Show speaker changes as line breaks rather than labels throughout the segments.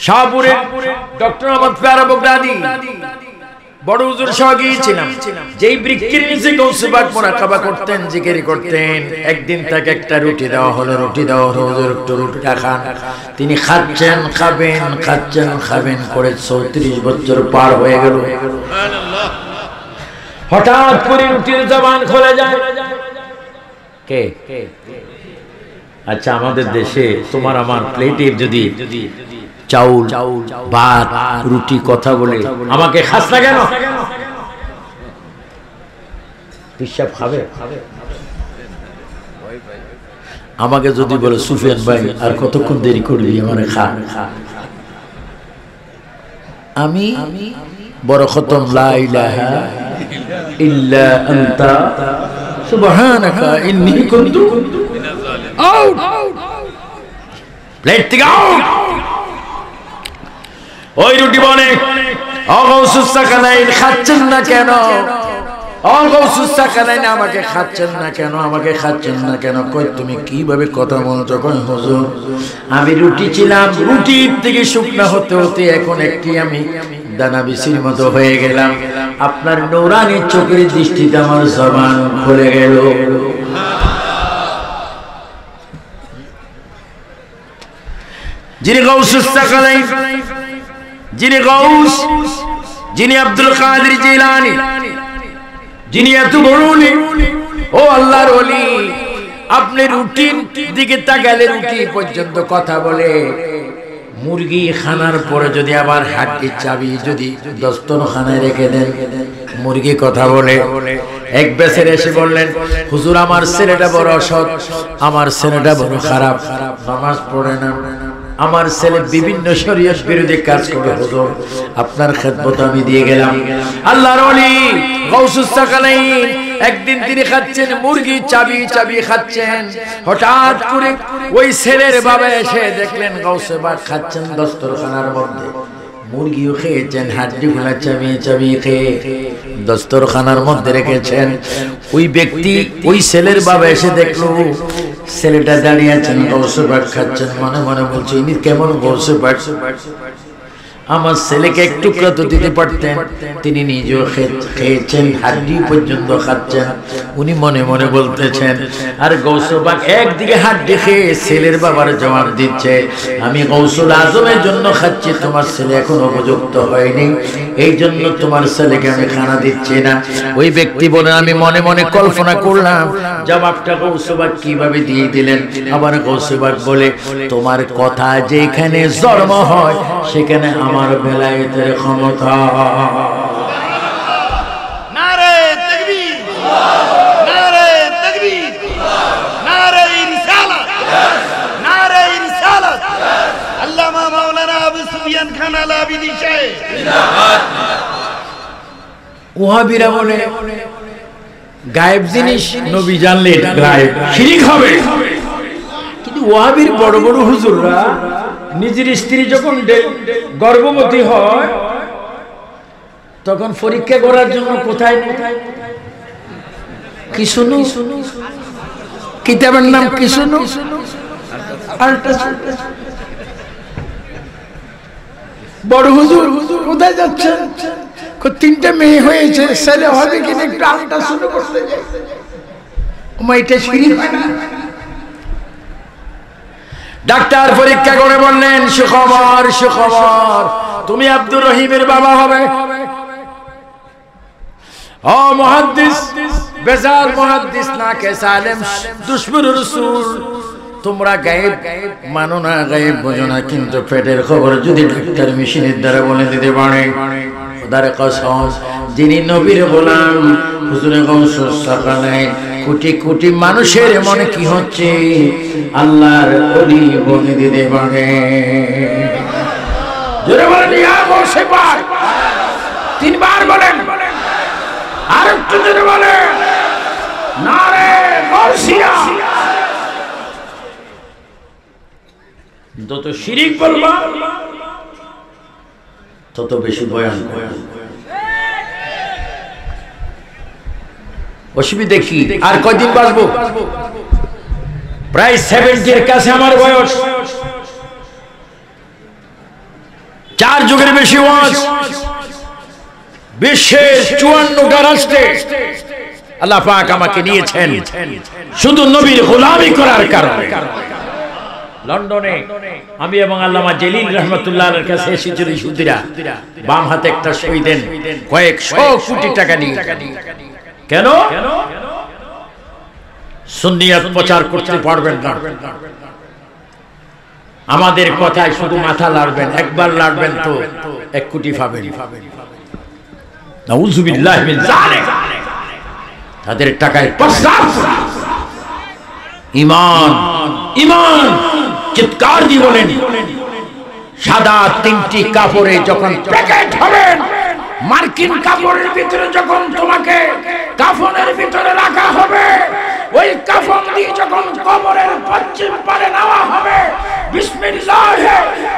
শাহপুরে doctor Ahmad পেয়ারা Baghdadi বড় হুজুর সহ গিয়েছিলাম। যেই বৃক্ষের নিচে গৌসে পাক মুরাকাবা করতেন, জিকির করতেন, একদিন তাকে একটা রুটি দেওয়া হলো। হুজুর একটু রুটিটা খান। তিনি খাচ্ছেন, খাবেন করে 34 বছর পার হয়ে গেল। হঠাৎ করে রুটির জবান খুলে যায়। কে? আচ্ছা, আমাদের দেশে তোমার আমার প্লেটে যদি চাউল, ভাত, রুটি কথা বলে আমাকে খাস না কেন? পিসাব খাবে? আমাকে যদি বলে সুফিয়ান ভাই আর কতক্ষণ দেরি করবি, আমার খা, আমি বড় খতম লা ইলাহা ইল্লা আনতা সুবহানাকা ইন্নী কুনতু আউট, প্লেট থেকে আউট। ওই রুটি বনে খাচ্ছেন না কেন? আমাকে খাচ্ছেন না কেন? কই তুমি কিভাবে কথা বলছো? কই হুজুর আমি রুটি ছিলাম, রুটির থেকে শুকনা হতে হতে এখন একটি আমি দানা বিচির মতো হয়ে গেলাম। আপনার নূরানী চোখের দৃষ্টিতে আমার জবান খুলে গেল। যিনি গাউসুস সাকালাইন, যিনি গাউস, যিনি আব্দুল কাদের জিলানী, যিনি এত বড় ওলি, ও আল্লাহর ওলি, আপনি রুটির দিকে তাকালে রুটি পর্যন্ত কথা বলে। মুরগি খানার পরে যদি আবার হাড্ডির চাবি যদি দস্তরখানায় রেখে দেন, মুরগি কথা বলে। এক বেসের এসে বললেন, হুজুর আমার ছেলেটা বড় অসৎ, আমার ছেলেটা বড় খারাপ, নামাজ পড়ে না, আমার ছেলে বিভিন্ন শরীয়ত বিরোধী কাজ করে, হুজুর আপনার খেদমত আমি দিয়ে গেলাম। আল্লাহর ওলি গাউসুস সাকালাইন একদিন তিনি খাচ্ছেন মুরগি, চাবি খাচ্ছেন। হঠাৎ করে ওই ছেলের বাবা এসে দেখলেন গাউসে পাক খাচ্ছেন দস্তরখানার মধ্যে, মুরগিও খেয়েছেন, হাড্ডিগুলা চাবি খেয়ে দস্তরখানার মধ্যে রেখেছেন। ওই ব্যক্তি, ওই ছেলের বাবা এসে দেখলো ছেলেটা দাঁড়িয়ে আছেন, গাউসে পাক খাচ্ছেন। মনে মনে বলছে, ইনি কেমন গাউসে পাক, আমার ছেলেকে এক টুকরা তো দিতে পারতেন। তিনি নিজেও খেয়েছেন, হাড্ডি পর্যন্ত খাচ্ছেন। উনি মনে মনে বলতেছেন, আর গাউসে পাক একদিকে হাড্ডি খেয়ে ছেলের বাবার জবাব দিচ্ছে, আমি গাউসুল আজমের জন্য খাচ্ছি, তোমার ছেলে এখন উপযুক্ত হয়নি, এই জন্য তোমার ছেলেকে আমি খানা দিচ্ছি না। ওই ব্যক্তি বলেন, আমি মনে মনে কল্পনা করলাম জবাবটা গাউসে পাক কিভাবে দিয়ে দিলেন। আবার গাউসে পাক বলে, তোমার কথা যেখানে জন্ম হয় সেখানে আমার বেলায়েতের ক্ষমতা।
নারে তাকবীর, নারে তাকবীর, নারে রিসালাত, নারে রিসালাত। আল্লামা মাওলানা আবু সুফিয়ান খান আল-আবিদি সাহেব জিন্দাবাদ।
ওয়াহাবিরা বলে গায়েব জিনিস নবী জানলে এটা গায়েব, শিরক হবে। কিন্তু ওয়াহাবির বড় বড় হুজুররা নিজের স্ত্রী যখন গর্ভবতী হয় তখন পরীক্ষা করার জন্য কোথায় কি শুনো, কিতাবের নাম কি শুনো, বড় হুজুর কোথায় যাচ্ছেন? 3টে মেয়ে হয়েছে, ছেলে হবে কিনা একটু আল্ট্রাসাউন্ড করতে যাই। এটা শিরক হয় না? ডাক্তার পরীক্ষা করে বললেন, সুখবর, তুমি আব্দুর রহিমের বাবা হবে। ও মুহাদ্দিস, বেজাল মুহাদ্দিস না কে সালেম দুশমন রাসূল, তোমরা গায়েব মানো না, গায়েব বোঝো না, কিন্তু পেটের খবর যদি ডাক্তার মেশিনের দ্বারা বলে দিতে পারে, খোদার কসম, যিনি নবীর গোলাম হুজুরে গাউসুস সাকালাইন, কোটি কোটি মানুষের মনে কি হচ্ছে আল্লাহর ওলি বলে দিতে পারে। জোরে বলেন ইয়া গাউসে পাক, 3 বার বলেন, আর একটু জোরে বলেন, নারে গাউসিয়া। যত শিরক বলবা তত বেশি বয়ান। অসুবিধা কি? আর কয়দিন বাঁচবো? প্রায় 70 এর কাছে আমার বয়স। 4 যুগের বেশি ওয়াজ, বিশ্বের 54টা রাষ্ট্রে আল্লাহ পাক আমাকে নিয়েছেন শুধু নবীর গোলামি করার কারণে। লন্ডনে আমি এবং আল্লামা জলিল রহমাতুল্লাহর কাছে এসেছিল সুদীরা, বাম হাতে একটা সই দেন, কয়েকশো কোটি টাকা নিয়ে। কেন? সুন্নিয়ত প্রচার করতে পারবেন না, আমাদের কথায় শুধু মাথা লাড়বেন, একবার লাড়বেন তো 1 কোটি পাবেন। নাউযুবিল্লাহ মিন যালিক। তাদের টাকায় প্রস্তাব ঈমান ঈমান চিৎকার দিয়ে বলেন, সাদা 3টি কাপড়ে যখন প্যাকেট হবেন, মার্কিন কাপড়ের ভিতরে যখন তোমাকে কাফনের ভিতরে রাখা হবে, ওই কাফন দিয়ে যখন কবরের পশ্চিম পারে নেওয়া হবে, বিসমিল্লাহ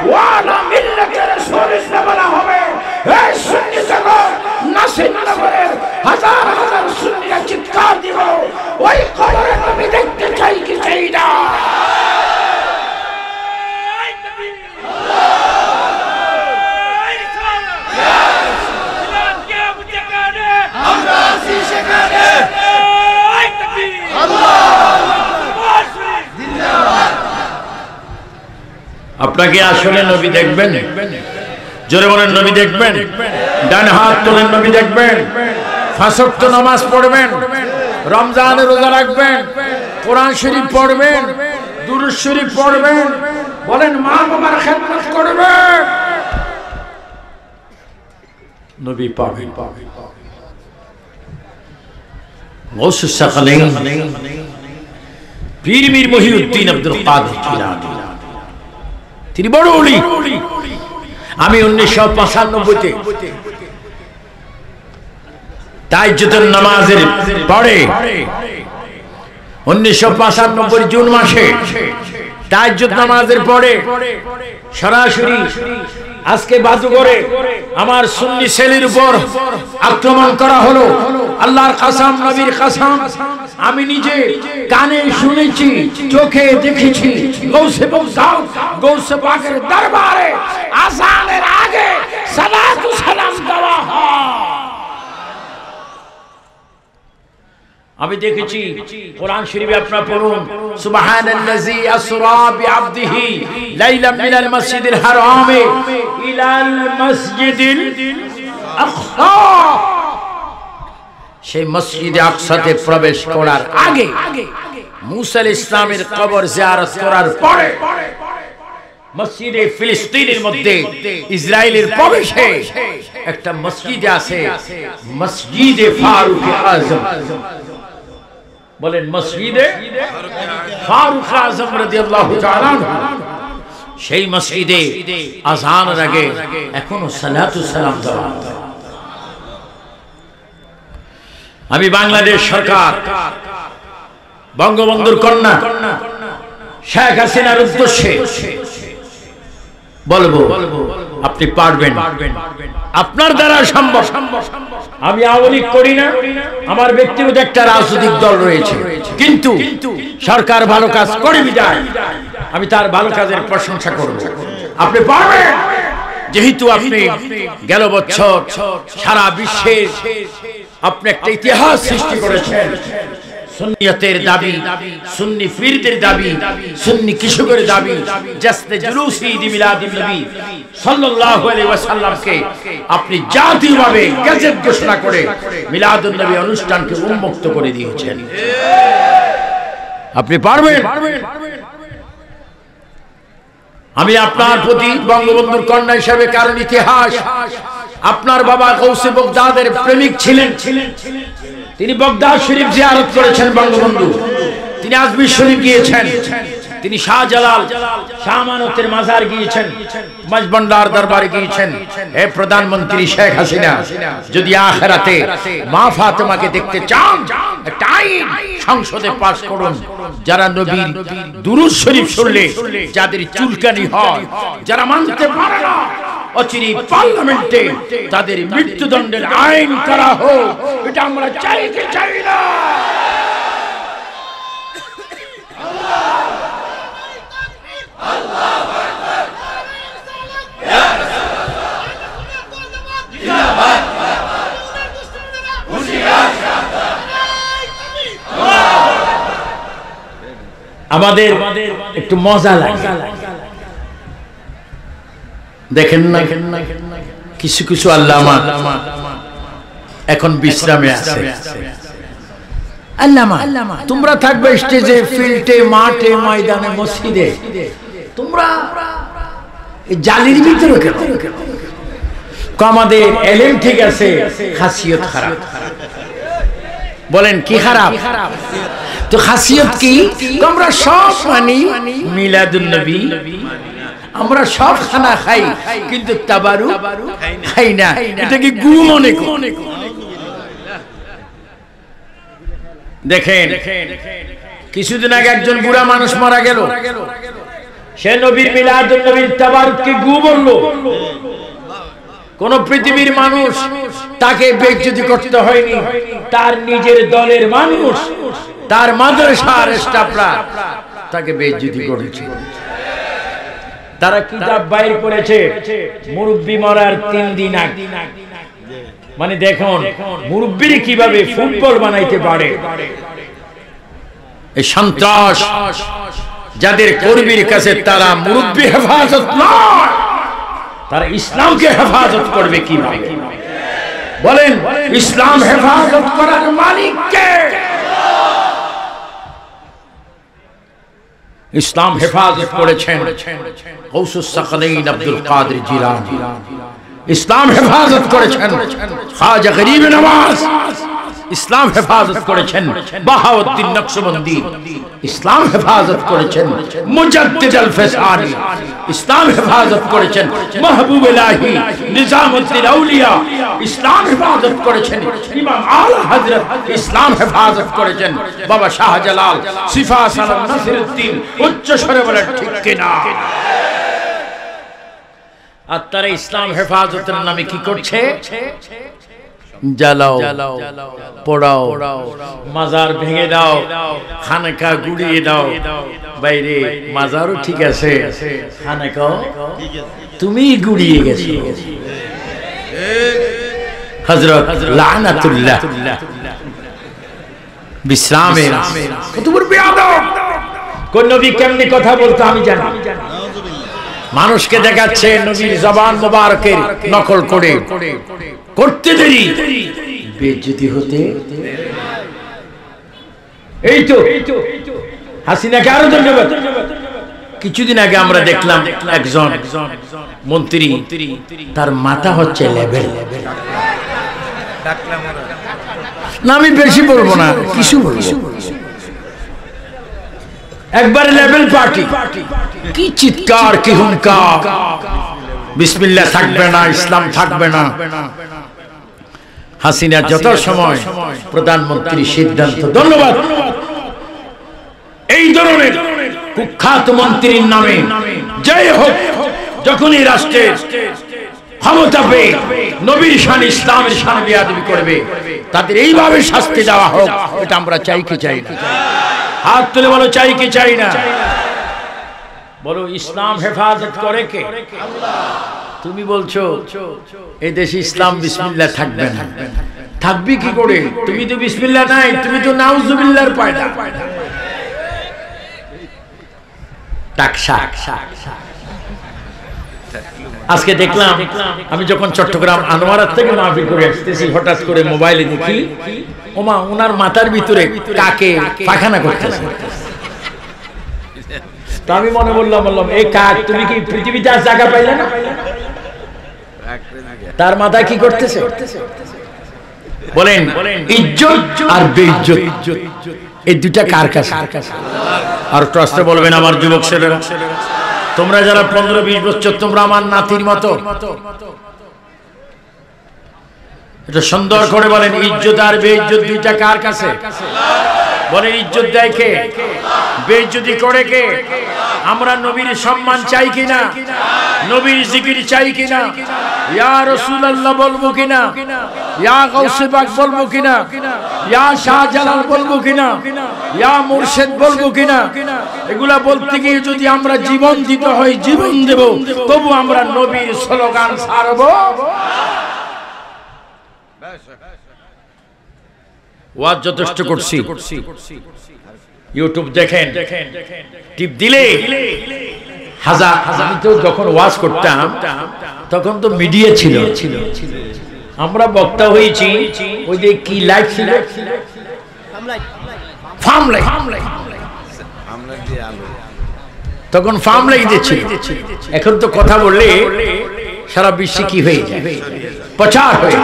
ওয়া আলা মিল্লাতি রাসূলিল্লাহ বলা হবে। এই সুন্নি জগৎ নাসিরনগরের হাজার হাজার সুন্নিরা চিৎকার দিব, ওই কবরের নবী দেখতে চাই কি চাই না? আপনাকে আসলে নবী দেখবেন? জোরে বলেন নবী দেখবেন? ডান হাত তোলেন, নবী দেখবেন? 5 ওয়াক্ত নামাজ পড়বেন, রমজানের রোজা রাখবেন, কোরআন শরীফ পড়বেন, দুরূদ শরীফ পড়বেন, বলেন মা বাবার খেদমত করবেন, নবী পাবেন। গৌসুস সাকালাইন পীর মীর মহিউদ্দিন আব্দুল কাদের জিলানী, তিনি বড় ওলি। আমি 1995-তে তাহাজ্জুদের নামাজের পরে 1995 জুন মাসে তাহাজ্জুদ নামাজের পরে সরাসরি আজকে বাদুগরে আমার সুন্নি ছেলের উপর আক্রমণ করা হলো। আল্লাহর কসম, নবীর কসম, আমি নিজে কানে শুনেছি, চোখে দেখেছি, গৌসে বগদাদ গৌসে পাকের দরবারে আযানের আগে সালাতু সালাম দেওয়া হয়। আমি দেখেছি কোরআন শরীফে আপনারা পড়ুন, সুবহানাল্লাযী আসরা বিআবদিহি লাইলাম মিনাল মাসজিদিল হারামি ইলাল মাসজিদিল আকসা। সেই মসজিদে আকসাতে প্রবেশ করার আগে, মুসা আলাইহিস সালামের কবর জিয়ারত করার পরে, মসজিদে ফিলিস্তিনের মধ্যে ইসরায়েলের প্রবেশে একটা মসজিদ আছে, মসজিদে ফারুক আযম। বলেন মসজিদে ফারুক আযম রাদিয়াল্লাহু তাআলা আনহু। সেই মসজিদে আযানের আগে এখনো সালাতু সালাম দেওয়া। আমি বাংলাদেশ সরকার বঙ্গবন্ধুর কন্যা শেখ হাসিনার উদ্দেশ্যে বলবো, আপনি পারবেন, আপনার দ্বারা সম্ভব। আমি আওয়ামী লীগ করি না, আমার ব্যক্তিগত একটা রাজনৈতিক দল রয়েছে, কিন্তু সরকার ভালো কাজ করে বিদায় আমি তার ভালো কাজের প্রশংসা করব। আপনি পারবেন, যেহেতু আপনি গেল বছর সারা বিশ্বে আপনি একটা ইতিহাস সৃষ্টি করেছেন। সুন্নিয়তের দাবি, সুন্নি ফিরদের দাবি, সুন্নি কিশোরের দাবি, জাসনে জুলুসি ঈদ মিলাদুন নবী সাল্লাল্লাহু আলাইহি ওয়াসাল্লামকে আপনি জাতীয়ভাবে গেজেট ঘোষণা করে মিলাদুন নবী অনুষ্ঠানকে উন্মুক্ত করে দিয়েছেন। আপনি পারবেন। আমি আপনার প্রতি বঙ্গবন্ধুর কন্যা হিসেবে, কারণ ইতিহাস, আপনার বাবা গৌসে বগদাদের প্রেমিক ছিলেন, তিনি বগদাদ শরীফ জিয়ারত করেছেন বঙ্গবন্ধু, তিনি আজমির শরীফ গিয়েছেন, তিনি শাহজালাল শাহ আমানতের মাজার গিয়েছেন, মজবন্ডার দরবারে গিয়েছেন। হে প্রধানমন্ত্রী শেখ হাসিনা, যদি আখিরাতে মা ফাতেমাকে দেখতে চান, একটা আইন সংসদে পাস করুন, যারা নবীর দুরূদ শরীফ শুনলে যাদের চুলকানি হয়, যারা মানতে পারে না, অচিরে পার্লামেন্টে তাদের মৃত্যুদণ্ডের আইন করা হোক। এটা আমরা চাইতে চাই না। আমাদের একটু মজা লাগে। দেখেন না কিছু কিছু আল্লামা এখন বিশ্রামে আছে। আল্লামা তোমরা থাকবে স্টেজে, ফিল্ডে, মাঠে, ময়দানে, মসজিদে, তোমরা জালির ভিতরে কেন? আমাদের এলেম ঠিক আছে, খাসিয়ত খারাপ। বলেন কি খারাপ? তো খাসিয়ত কি? আমরা সব মানি মিলাদুন নবী, আমরা সব খানা খাই, কিন্তু তাবারু খাই না। এটা কি গু মনে করি? দেখেন কিছুদিন আগে একজন বুড়া মানুষ মারা গেল, সে নবীর মিলাদুন নবীর তাবারুককে গু বলল। কোন পৃথিবীর মানুষ তাকে বেইজ্জতি করতে হয়নি, তার নিজের দলের মানুষ, তার মাদ্রাসার স্টাফরা তাকে বেইজ্জতি করেছে। তারা কিতাব বাইর করেছে মুরব্বি মরার 3 দিন আগে। মানে দেখুন মুরব্বির কিভাবে ফুটবল বানাইতে পারে। এই সন্ত্রাস যাদের কর্মীর কাছে, তারা মুরব্বি হেফাজত নয়, তারা ইসলামকে হেফাজত করবে কিভাবে? বলেন ইসলাম হেফাজত করার মালিক কে? ইসলাম হেফাজত করেছেন গৌসুস সাকলাইন আব্দুল কাদের জিলানী, ইসলাম হেফাজত করেছেন খাজা গরিব নওয়াজ, ইসলাম হেফাজত করেছেন বাহাউদ্দিন নকশবন্দি, ইসলাম হেফাজত করেছেন মুজাদ্দিদ আল ফিসানি, ইসলাম হেফাজত করেছেন মাহবুব ইলাহি নিজামুদ্দিন আউলিয়া, ইসলাম হেফাজত করেছেন ইমাম আলা হযরত, ইসলাম হেফাজত করেছেন বাবা শাহজালাল সিফা সালাম নাসিরউদ্দিন। উচ্চ স্বরে বলেন ঠিক কিনা? আর তারা ইসলাম হেফাজতের নামে কি করছে? জ্বালাও, পোড়াও, মাজার ভেঙে দাও, খানকা গুড়িয়ে দাও। বাইরে মাজারও ঠিক আছে, খানকাও তুমি গুড়িয়ে গেছো। হযরত লানাতুল্লাহ বিশ্রামে কত বড় বেয়াদব! কোন নবী কেমনি কথা বলতো আমি জানি। মানুষকে দেখাচ্ছে নবীর জবান মোবারকের নকল করে, করতে দেরি বেইজ্জতি হতে। এই তো হাসিনাকে আরো ধন্যবাদ। কিছুদিন আগে আমরা দেখলাম একজন মন্ত্রী, তার মাথা হচ্ছে লেভেল। না আমি বেশি বলবো না, কিছু বলবো। একবারে লেভেল পার্টি, কি চিৎকার, কি হুঙ্কার! বিসমিল্লাহ থাকবে না, ইসলাম থাকবে না। হাসিনা যত সময় প্রধানমন্ত্রী সিদ্ধান্ত, ধন্যবাদ, এই ধরনের কুখ্যাত মন্ত্রীর নামে জয় হোক, যখনই রাষ্ট্রের ক্ষমতা পেয়ে নবীর শান, ইসলামের শান বেয়াদবি করবে, তাদের এইভাবে শাস্তি দেওয়া হোক। এটা আমরা চাই কি চাই না? হাত তুলে বলো চাই কি চাই না? বলো ইসলাম হেফাজত করে কে? তুমি বলছো এই দেশে ইসলাম বিসমিল্লাহ থাকবে না, থাকবি কি করে? তুমি তো বিসমিল্লাহ নাই, তুমি তো নাউজুবিল্লাহর পয়দা। আজকে দেখলাম, আমি যখন চট্টগ্রাম আনোয়ারা থেকে মাহফিল করে আসতেছি, হঠাৎ করে মোবাইলে দেখি ওমা ওনার মাথার ভিতরে কাকে পায়খানা করতেছে। তো আমি মনে বললাম এই কাক, তুমি কি পৃথিবীতে আর জায়গা পাইলে না? তার মাথায় কি করতেছে? বলেন ইজ্জত আর বেইজ্জত, এই দুটা কার কাছে? আর ট্রাস্টে বলবেন আমার যুবক ছেলেরা, তোমরা যারা 15-20 বছর, তোমরা আমার নাতির মতো। এটা সুন্দর করে বলেন ইজ্জত আর বেইজ্জত দুইটা কার কাছে? বলেন ইজ্জত দেয় কে? বেইজ্জতি করে কে? আমরা নবীর সম্মান চাই কিনা? নবীর জিকির চাই কিনা? ইয়া রাসূলুল্লাহ বলবো কিনা? ইয়া গাউসে পাক বলবো কিনা? ইয়া শাহজালাল বলবো কিনা? ইয়া মুর্শিদ বলবো কিনা? এগুলা বলতে গিয়ে যদি আমরা জীবন দিতে হয় জীবন দেব, তবু আমরা নবীর স্লোগান ছাড়বো। ওয়াজ যথেষ্ট করছি, ইউটিউব দেখেন, টিপ দিলে হাজার হাজার। আমি তো যখন ওয়াজ করতাম তখন তো মিডিয়া ছিল, আমরা বক্তা হয়েছি ওই যে কি লাইভ ছিল, ফার্ম লাইভ, তখন ফার্ম লাইভ দিচ্ছিল। এখন তো কথা বললে সারা বিশ্বে কি হয়ে যায়, প্রচার হয়ে।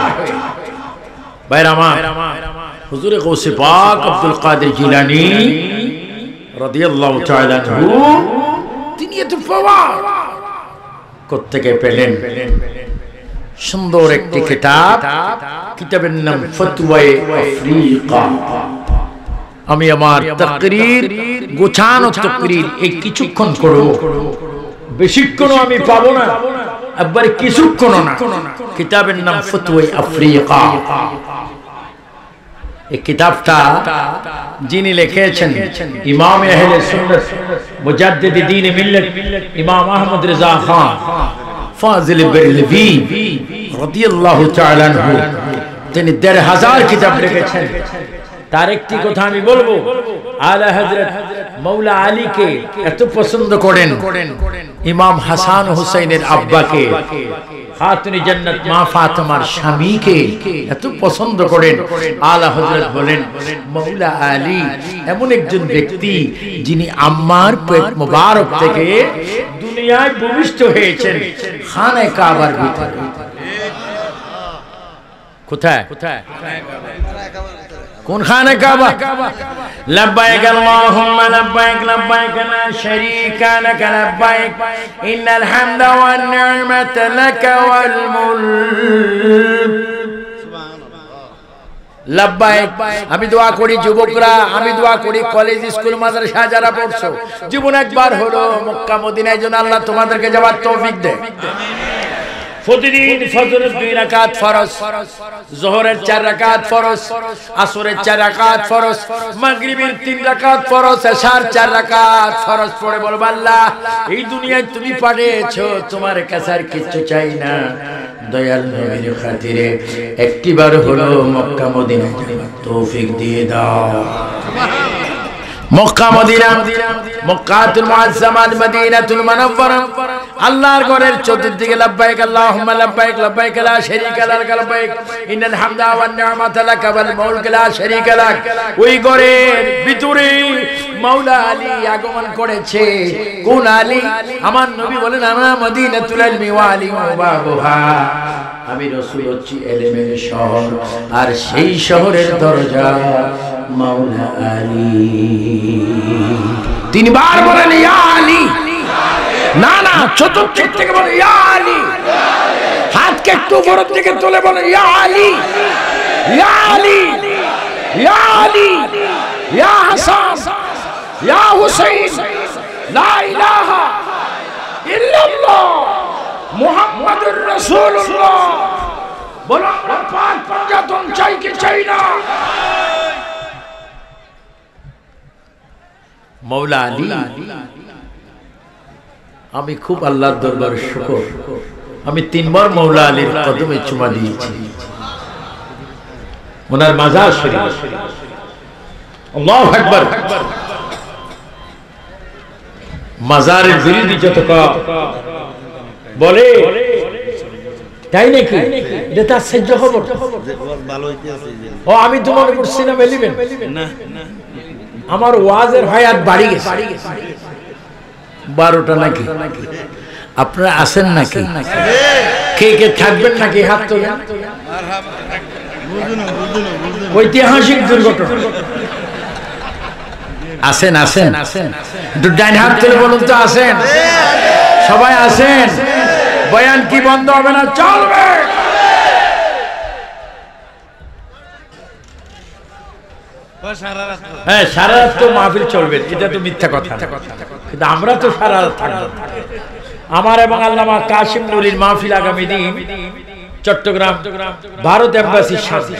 ভাইরা আমার, হুজুরে গৌসে পাক আব্দুল কাদের জিলানী রাদিয়াল্লাহু তাআলা আনহু, তিনি এত পাওয়ার কোত্থেকে পেলেন? সুন্দর একটি কিতাব, কিতাবের নাম ফতওয়ায়ে আফ্রিকা। আমি আমার তাকরীর, গোছানো তাকরীর এই কিছুক্ষণ করব, বেশিক্ষণ আমি পাবো না, একবারে কিছুক্ষণ না। কিতাবের নাম ফতওয়ায়ে আফ্রিকা। এই কিতাবটা যিনি লিখেছেন ইমাম আহলে সুন্নাত মুজাদ্দিদ দ্বীন মিল্লাত ইমাম আহমদ রেজা খান ফাজিল বেরলভী রাদিয়াল্লাহু তাআলা আনহু, তিনি ১৫০০ কিতাব লিখেছেন। তার একটি কথা আমি বলবো, আলা হযরত মাওলা আলীকে এত পছন্দ করেন, ইমাম হাসান হুসাইনের আব্বাকে, খাতুনে জান্নাত মা ফাতেমার স্বামীকে এত পছন্দ করেন। আলা হযরত বলেন, মাওলা আলী এমন একজন ব্যক্তি যিনি আম্মার পেট মোবারক থেকে দুনিয়ায় ভূমিষ্ঠ হয়েছেন খানে কাবার ভিতরে। কোথায়? কোন খানে কাবা? লব্বাইক আল্লাহুম্মা লব্বাইক লব্বাইক লা শারীকা লাক লব্বাইক ইন্নাল হামদা ওয়ান নি'মাতা লাক ওয়াল মুলক। লব্বাইক। আমি দোয়া করি যুবকরা, আমি দোয়া করি কলেজ স্কুল মাদ্রাসা যারা পড়ছো, জীবন একবার হলো মক্কা মদিনায় যেন আল্লাহ তোমাদেরকে যাওয়ার তৌফিক দেয়। প্রতিদিন ফজরের 2 রাকাত ফরজ, যোহরের 4 রাকাত ফরজ, আসরের 4 রাকাত ফরজ, মাগরিবের 3 রাকাত ফরজ, এশার 4 রাকাত ফরজ পড়ে বলবো, আল্লাহ এই দুনিয়ায় তুমি পাঠিয়েছো, তোমার কাছে আর কিছু চাই না, দয়াল নবীর খাতিরে একটিবার হলো মক্কা মদিনায় যাওয়ার তৌফিক দিয়ে দাও। মক্কা মদিনা, মক্কাতুল মুআজ্জামাত, মদিনাতুল মুনাওয়ারা, আল্লাহর ঘরের চতুর্দিকে লব্বাইক আল্লাহুম্মা লব্বাইক লব্বাইক লা শারীকা লাক লব্বাইক ইন্নাল হামদা ওয়ান নি'মাতা লাক ওয়াল মুলক লা শারীকা লাক। ওই ঘরের ভিতরে মাওলা আলী আগমন করেছে। কোন আলী? আমার নবী বলেন, আনা মদিনাতুল ইলমি ওয়া আলী বাবুহা, আমি রাসূল হচ্ছি ইলমের শহর, আর সেই শহরের দরজা মাওলা আলী। তিনবার বলেন ইয়া আলী। না না, চতুর্দিক থেকে বলেন ইয়া আলী। হাতকে একটু উপরের দিকে তুলে বলেন ইয়া আলী, ইয়া আলী, ইয়া আলী, ইয়া হাসান, ইয়া হুসাইন, লা ইলাহা ইল্লাল্লাহ মুহাম্মাদুর রাসূলুল্লাহ। বলো আমরা পাক পঞ্জাতন চাই কি চাই না? মাওলা আলী, আমি খুব আল্লাহর দরবারে শুকর, আমি 3 বার মাওলা আলীর কদমে চুমা দিয়েছি, ওনার মাজার শরীফ। আল্লাহু আকবার। মাজারের বিরোধী যত বলে, তাই নাকি? এটা তো আশ্চর্য খবর। ও আমি তোমার উপর সিনেমা লিবেন না, আমার ওয়াজের হায়াত বাড়ি গেছে 12টা নাকি? আপনারা আছেন নাকি? কে কে থাকবেন নাকি? হাত তোলেন। ঐতিহাসিক দুর্ঘটনা আছেন? আছেন? একটু ডাইন হাত তুলে বলুন তো আছেন? সবাই আছেন? বয়ান কি বন্ধ হবে না? চলবে। হ্যাঁ, সারা রাত তো মাহফিল চলবে, এটা তো মিথ্যা কথা, কিন্তু আমরা তো সারা রাত থাকবো। আমার এবং আল্লামা কাশিম নুরীর মাহফিল আগামী দিন চট্টগ্রাম ভারত এম্বাসির সামনে